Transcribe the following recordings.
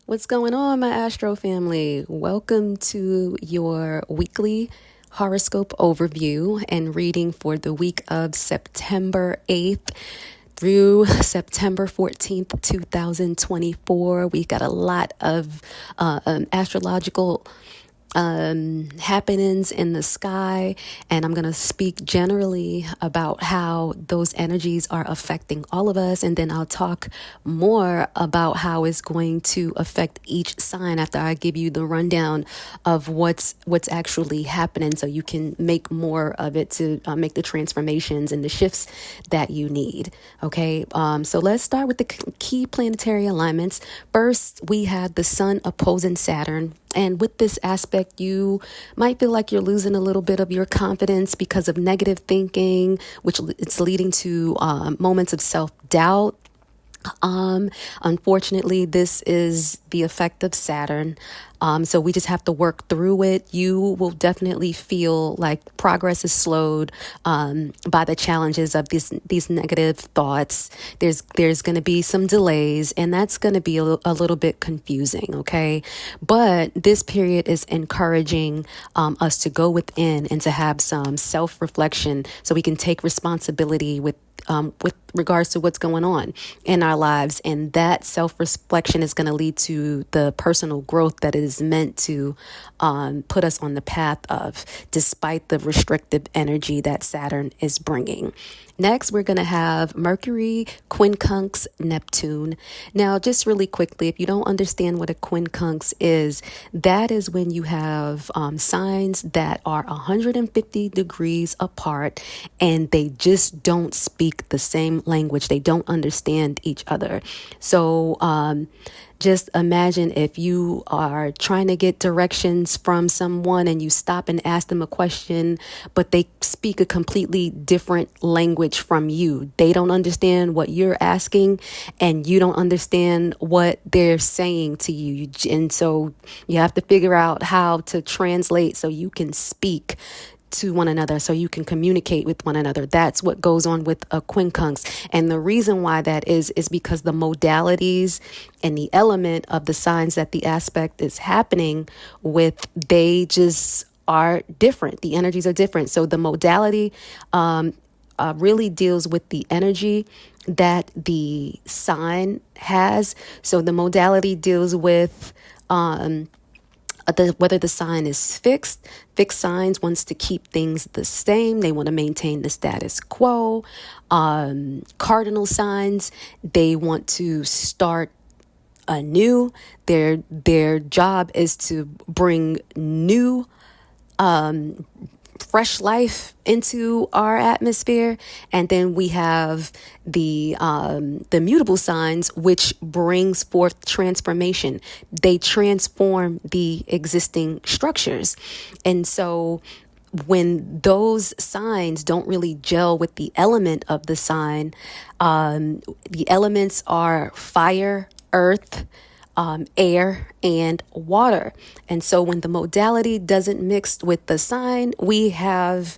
What's going on, my Astro family? Welcome to your weekly horoscope overview and reading for the week of September 8th through September 14th, 2024. We got a lot of astrological happenings in the sky, and I'm going to speak generally about how those energies are affecting all of us, and then I'll talk more about how it's going to affect each sign after I give you the rundown of what's actually happening, so you can make more of it to make the transformations and the shifts that you need. Okay, so let's start with the key planetary alignments. First, we have the Sun opposing Saturn. And with this aspect, you might feel like you're losing a little bit of your confidence because of negative thinking, which it's leading to moments of self-doubt. Unfortunately, this is the effect of Saturn. So we just have to work through it. You will definitely feel like progress is slowed by the challenges of these negative thoughts. There's going to be some delays, and that's going to be a little bit confusing. Okay, but this period is encouraging us to go within and to have some self-reflection, so we can take responsibility with regards to what's going on in our lives. And that self-reflection is going to lead to the personal growth that is meant to put us on the path of, despite the restrictive energy that Saturn is bringing. Next, we're going to have Mercury quincunx Neptune. Now, just really quickly, if you don't understand what a quincunx is, that is when you have signs that are 150 degrees apart and they just don't speak the same language. They don't understand each other. So, just imagine if you are trying to get directions from someone and you stop and ask them a question, but they speak a completely different language from you. They don't understand what you're asking, and you don't understand what they're saying to you. And so you have to figure out how to translate so you can speak to one another, so you can communicate with one another. That's what goes on with a quincunx. And the reason why that is because the modalities and the element of the signs that the aspect is happening with, they just are different. The energies are different. So the modality really deals with the energy that the sign has. So the modality deals with whether the sign is fixed. Fixed signs wants to keep things the same. They want to maintain the status quo. Cardinal signs, they want to start anew. Their job is to bring new fresh life into our atmosphere. And then we have the mutable signs, which brings forth transformation. They transform the existing structures. And so when those signs don't really gel with the element of the sign, the elements are fire, earth, air, and water. And so when the modality doesn't mix with the sign, we have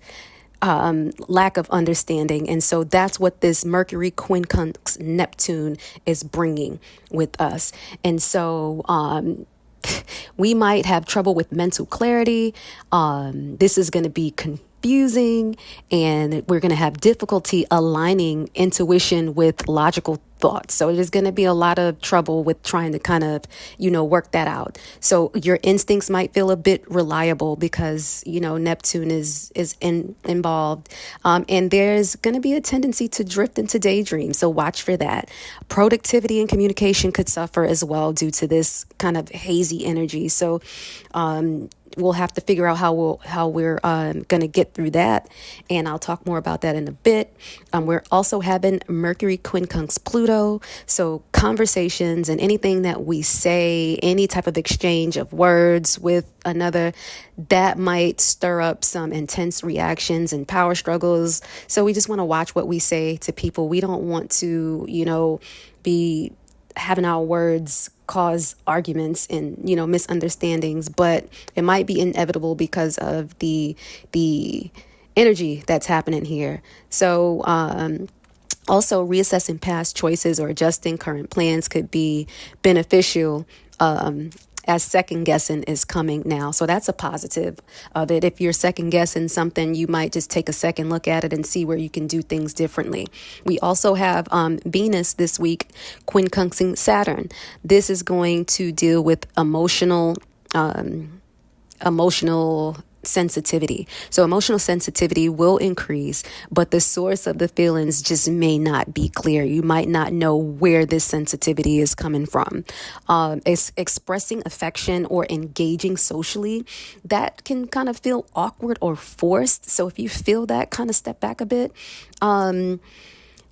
lack of understanding. And so that's what this Mercury quincunx Neptune is bringing with us. And so we might have trouble with mental clarity. This is going to be confusing, and we're going to have difficulty aligning intuition with logical thoughts. So there's going to be a lot of trouble with trying to kind of, work that out. So your instincts might feel a bit reliable because, Neptune is involved. And there's going to be a tendency to drift into daydreams. So watch for that. Productivity and communication could suffer as well due to this kind of hazy energy. So, we'll have to figure out how we're going to get through that, and I'll talk more about that in a bit. We're also having Mercury quincunx Pluto, so conversations and anything that we say, any type of exchange of words with another, that might stir up some intense reactions and power struggles. So we just want to watch what we say to people. We don't want to, be having our words cause arguments and misunderstandings, but it might be inevitable because of the energy that's happening here. So also reassessing past choices or adjusting current plans could be beneficial as second guessing is coming now. So that's a positive of it. If you're second guessing something, you might just take a second look at it and see where you can do things differently. We also have Venus this week quincunxing Saturn. This is going to deal with emotional sensitivity. So emotional sensitivity will increase, but the source of the feelings just may not be clear. You might not know where this sensitivity is coming from. It's expressing affection or engaging socially, that can kind of feel awkward or forced. So if you feel that, kind of step back a bit.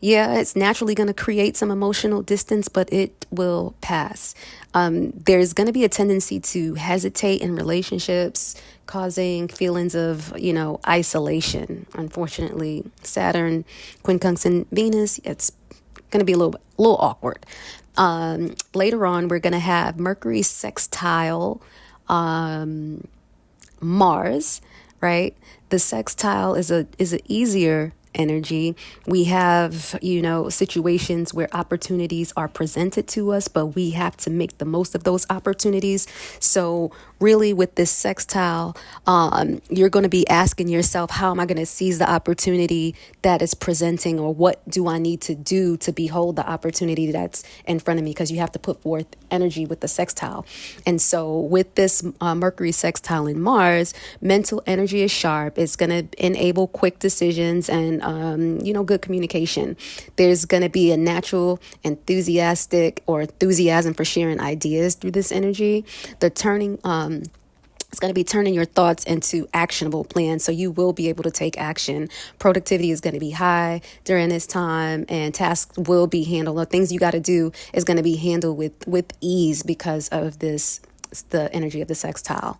Yeah, it's naturally going to create some emotional distance, but it will pass. There's going to be a tendency to hesitate in relationships, causing feelings of, isolation. Unfortunately, Saturn, quincunxing Venus, it's going to be a little awkward. Later on, we're going to have Mercury sextile Mars, right? The sextile is a easier energy. We have, situations where opportunities are presented to us, but we have to make the most of those opportunities. So really with this sextile, you're going to be asking yourself, how am I going to seize the opportunity that is presenting, or what do I need to do to behold the opportunity that's in front of me? Because you have to put forth energy with the sextile. And so with this Mercury sextile in Mars, mental energy is sharp. It's going to enable quick decisions and good communication. There's going to be a natural enthusiasm for sharing ideas through this energy. It's going to be turning your thoughts into actionable plans. So you will be able to take action. Productivity is going to be high during this time, and tasks will be handled. The things you got to do is going to be handled with ease because of the energy of the sextile.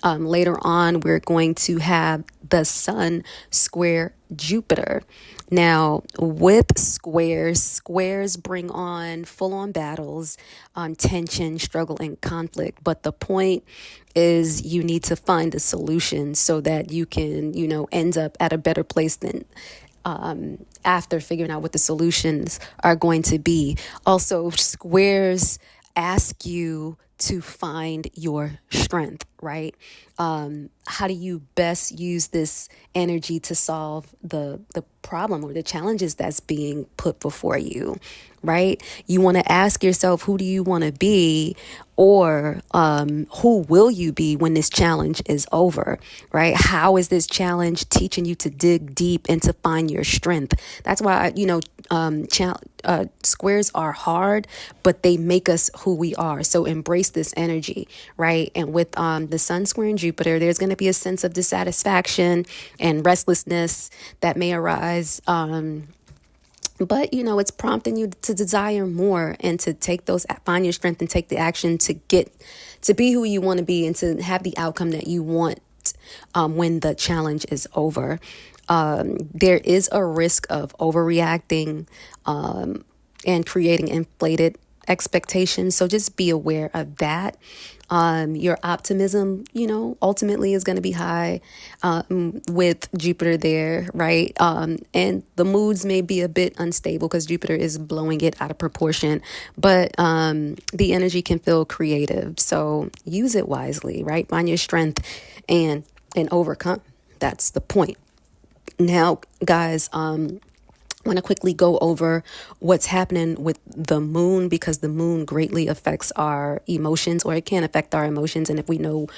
Later on, we're going to have the Sun square Jupiter. Now, with squares bring on full-on battles, tension, struggle, and conflict. But the point is you need to find a solution so that you can, end up at a better place than after figuring out what the solutions are going to be. Also, squares ask you to find your strength, right? How do you best use this energy to solve the problem or the challenges that's being put before you, right? You want to ask yourself, who do you want to be, or who will you be when this challenge is over, right? How is this challenge teaching you to dig deep and to find your strength? That's why, squares are hard, but they make us who we are. So embrace this energy, right? And with the Sun squaring Jupiter, there's going to be a sense of dissatisfaction and restlessness that may arise. But, it's prompting you to desire more and to find your strength and take the action to be who you want to be and to have the outcome that you want when the challenge is over. There is a risk of overreacting and creating inflated expectations. So just be aware of that. Your optimism, ultimately is going to be high with Jupiter there, right? And the moods may be a bit unstable because Jupiter is blowing it out of proportion, but the energy can feel creative. So use it wisely, right? Find your strength and overcome. That's the point. Now, guys, I want to quickly go over what's happening with the moon, because the moon greatly affects our emotions, or it can affect our emotions. And if we know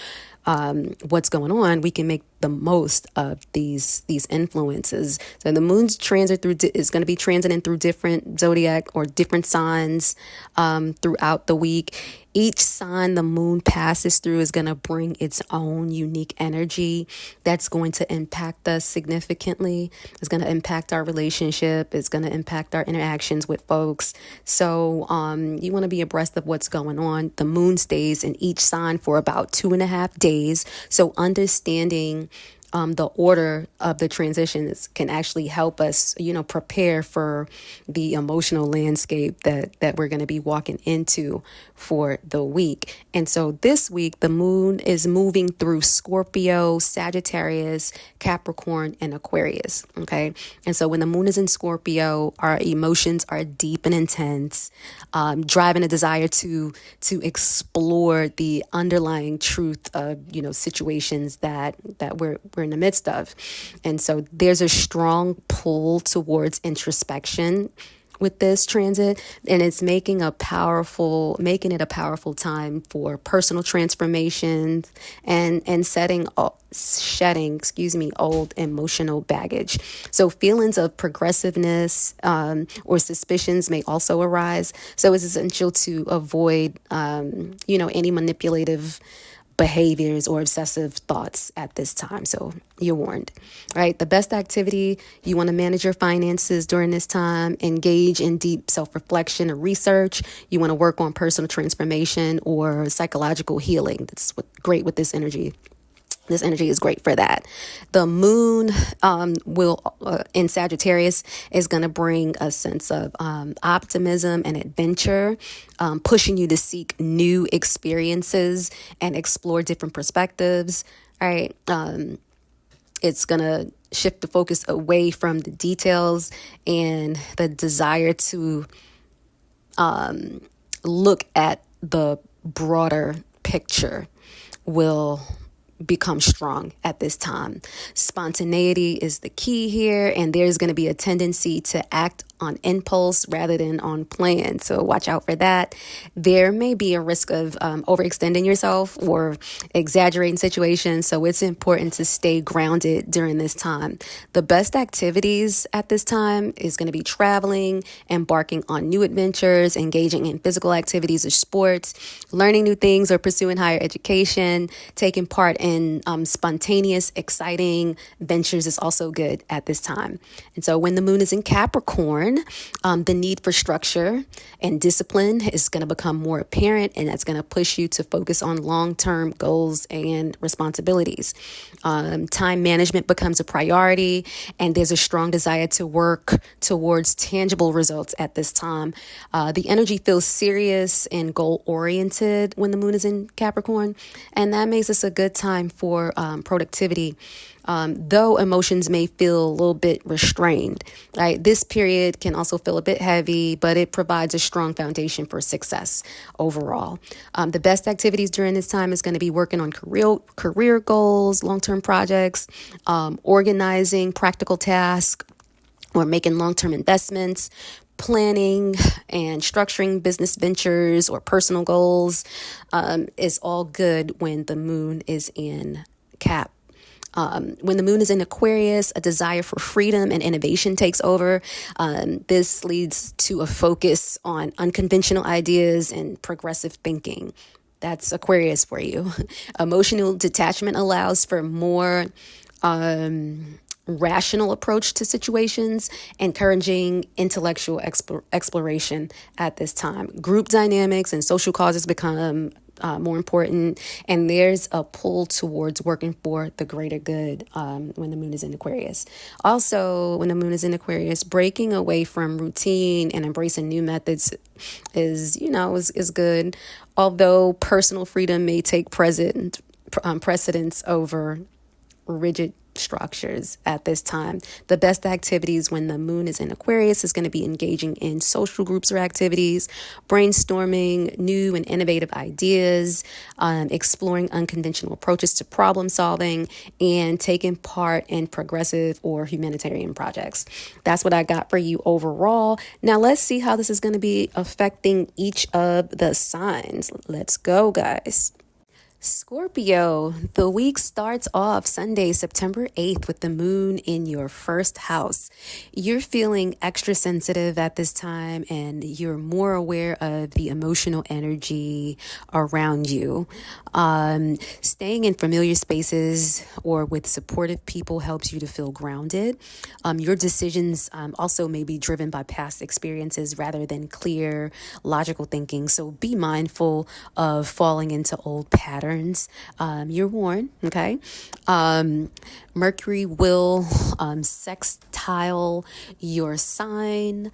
what's going on, we can make the most of these influences. So the moon's transit is going to be transiting through different zodiac or different signs throughout the week. Each sign the moon passes through is going to bring its own unique energy that's going to impact us significantly. It's going to impact our relationship. It's going to impact our interactions with folks. So you want to be abreast of what's going on. The moon stays in each sign for about 2.5 days. So understanding the order of the transitions can actually help us, prepare for the emotional landscape that we're going to be walking into for the week. And so this week, the moon is moving through Scorpio, Sagittarius, Capricorn, and Aquarius. Okay. And so when the moon is in Scorpio, our emotions are deep and intense, driving a desire to explore the underlying truth of, situations that we're in the midst of. And so there's a strong pull towards introspection with this transit, and it's making it a powerful time for personal transformations and shedding old emotional baggage. So feelings of progressiveness or suspicions may also arise. So it's essential to avoid any manipulative behaviors or obsessive thoughts at this time. So you're warned, right? The best activity, you want to manage your finances during this time, engage in deep self-reflection or research. You want to work on personal transformation or psychological healing. That's great with this energy. This energy is great for that. The moon in Sagittarius is going to bring a sense of optimism and adventure, pushing you to seek new experiences and explore different perspectives. All right. It's going to shift the focus away from the details and the desire to look at the broader picture will become strong at this time. Spontaneity is the key here, and there's going to be a tendency to act on impulse rather than on plan. So watch out for that. There may be a risk of overextending yourself or exaggerating situations. So it's important to stay grounded during this time. The best activities at this time is going to be traveling, embarking on new adventures, engaging in physical activities or sports, learning new things or pursuing higher education. Taking part in spontaneous, exciting ventures is also good at this time. And so when the moon is in Capricorn, the need for structure and discipline is going to become more apparent, and that's going to push you to focus on long-term goals and responsibilities. Time management becomes a priority, and there's a strong desire to work towards tangible results at this time. The energy feels serious and goal-oriented when the moon is in Capricorn, and that makes this a good time for productivity. Though emotions may feel a little bit restrained, right? This period can also feel a bit heavy, but it provides a strong foundation for success overall. The best activities during this time is going to be working on career goals, long-term projects, organizing practical tasks, or making long-term investments, planning and structuring business ventures or personal goals is all good when the moon is in Cap. When the moon is in Aquarius, a desire for freedom and innovation takes over. This leads to a focus on unconventional ideas and progressive thinking. That's Aquarius for you. Emotional detachment allows for more rational approach to situations, encouraging intellectual exploration at this time. Group dynamics and social causes become more important, and there's a pull towards working for the greater good when the moon is in Aquarius. Also, when the moon is in Aquarius, breaking away from routine and embracing new methods is good, although personal freedom may take precedence over rigid structures at this time. The best activities when the moon is in Aquarius is going to be engaging in social groups or activities, brainstorming new and innovative ideas, exploring unconventional approaches to problem solving, and taking part in progressive or humanitarian projects. That's what I got for you overall. Now let's see how this is going to be affecting each of the signs. Let's go, guys. Scorpio, the week starts off Sunday, September 8th with the moon in your first house. You're feeling extra sensitive at this time, and you're more aware of the emotional energy around you. Staying in familiar spaces or with supportive people helps you to feel grounded. Your decisions also may be driven by past experiences rather than clear, logical thinking. So be mindful of falling into old patterns returns, you're warned, okay? Mercury will sextile your sign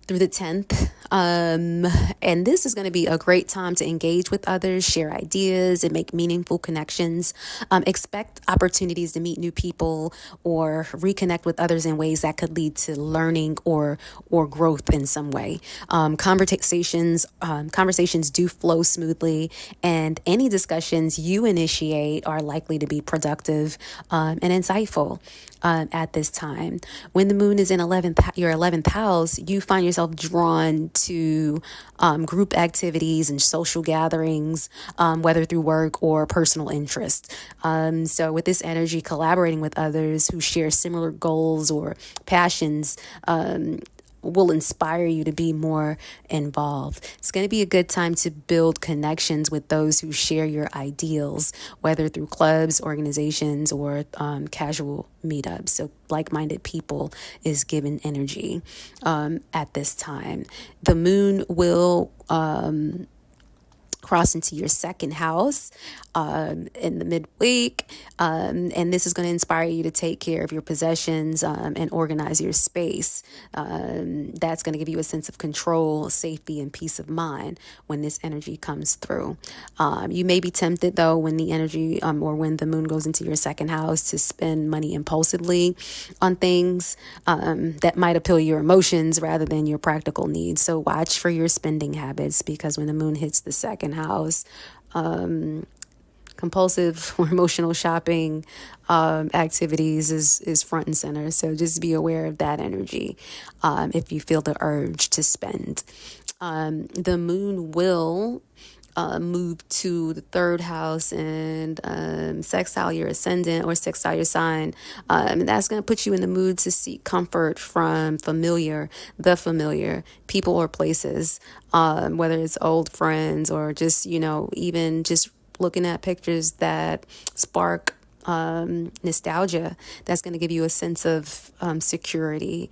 through the 10th. And this is going to be a great time to engage with others, share ideas, and make meaningful connections. Expect opportunities to meet new people or reconnect with others in ways that could lead to learning or growth in some way. Conversations do flow smoothly, and any discussions you initiate are likely to be productive and insightful. At this time, when the moon is in your 11th house, you find yourself drawn to group activities and social gatherings, whether through work or personal interest. So with this energy, collaborating with others who share similar goals or passions will inspire you to be more involved. It's going to be a good time to build connections with those who share your ideals, whether through clubs, organizations, or casual meetups. So like-minded people is given energy at this time. The moon will cross into your second house in the midweek. And this is going to inspire you to take care of your possessions and organize your space. That's going to give you a sense of control, safety, and peace of mind when this energy comes through. You may be tempted, though, when the energy or when the moon goes into your second house to spend money impulsively on things that might appeal your emotions rather than your practical needs. So watch for your spending habits, because when the moon hits the second house, compulsive or emotional shopping activities is front and center. So just be aware of that energy if you feel the urge to spend. The moon will move to the third house and sextile your ascendant or sextile your sign. And that's going to put you in the mood to seek comfort from the familiar people or places, whether it's old friends or just, even just looking at pictures that spark nostalgia. That's going to give you a sense of security.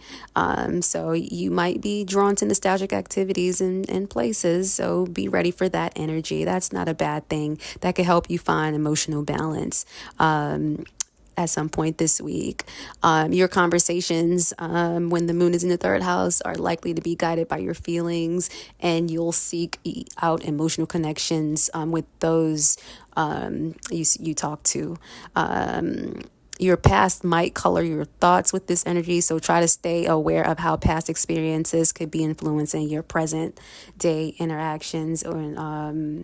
So you might be drawn to nostalgic activities and places. So be ready for that energy. That's not a bad thing. That could help you find emotional balance. At some point this week. Your conversations when the moon is in the third house are likely to be guided by your feelings, and you'll seek out emotional connections with those you talk to. Your past might color your thoughts with this energy, so try to stay aware of how past experiences could be influencing your present day interactions or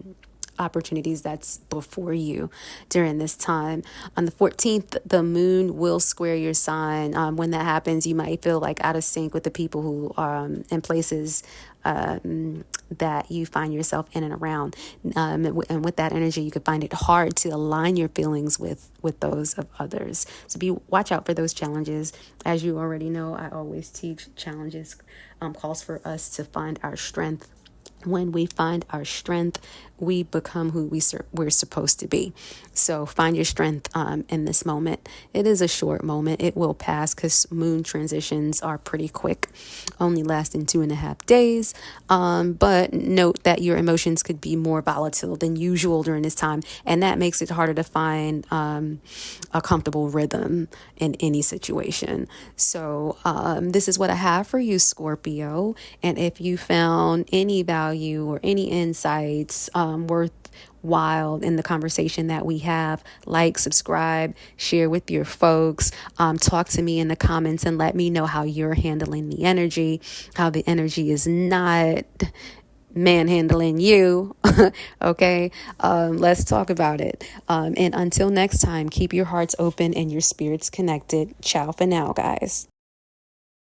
opportunities that's before you during this time. On the 14th, the moon will square your sign. When that happens, you might feel like out of sync with the people who in places that you find yourself in and around. And with that energy, you could find it hard to align your feelings with those of others. So watch out for those challenges. As you already know, I always teach challenges calls for us to find our strength. When we find our strength, we become who we're supposed to be. So find your strength in this moment. It is a short moment. It will pass because moon transitions are pretty quick, only lasting 2.5 days. But note that your emotions could be more volatile than usual during this time, and that makes it harder to find a comfortable rhythm in any situation. So this is what I have for you, Scorpio. And if you found any value or any insights worthwhile in the conversation that we have, like, subscribe, share with your folks, talk to me in the comments and let me know how you're handling the energy, how the energy is not manhandling you. Okay. Let's talk about it. And until next time, keep your hearts open and your spirits connected. Ciao for now, guys.